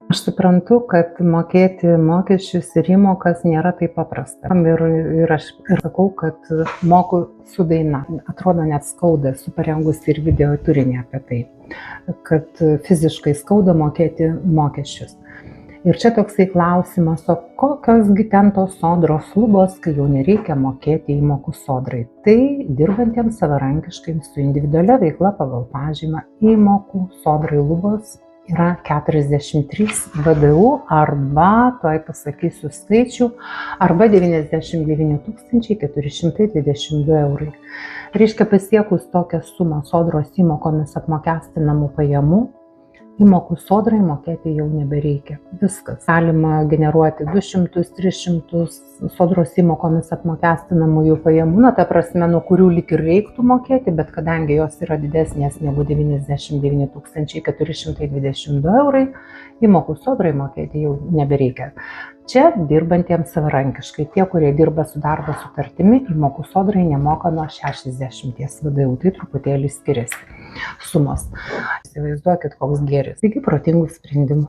Aš suprantu, kad mokėti mokesčius ir įmokas nėra taip paprasta. Ir aš sakau, kad moku su daina. Atrodo net skauda, esu parengusi ir video turinį apie tai, kad fiziškai skauda mokėti mokesčius. Ir čia toksai klausimas, o kokiosgi ten tos sodros lubos, kai jau nereikia mokėti įmokų sodrai? Tai dirbantiems savarankiškai su individualia veikla pagal pažymą įmokų sodrai lubos yra 43 VDU arba, tuoj pasakysiu skaičių, arba 99 422 eurai. Reiškia, pasiekus tokią sumą sodros įmokomis apmokestinamų pajamų, įmokų sodrai mokėti jau nebereikia. Viskas. Galima generuoti 200-300 sodros įmokomis apmokestinamųjų pajamų, ta prasme, nuo kurių lyg ir reiktų mokėti, bet kadangi jos yra didesnės negu 99 422 eurai, įmokų sodrai mokėti jau nebereikia. Čia dirbantiems savarankiškai, tie, kurie dirba su darbo sutartimi, įmokų sodrai nemoka nuo 60 VDU, tai truputėlį skiriasi sumos. Įsivaizduokit, koks gėris. Taigi protingų sprendimų.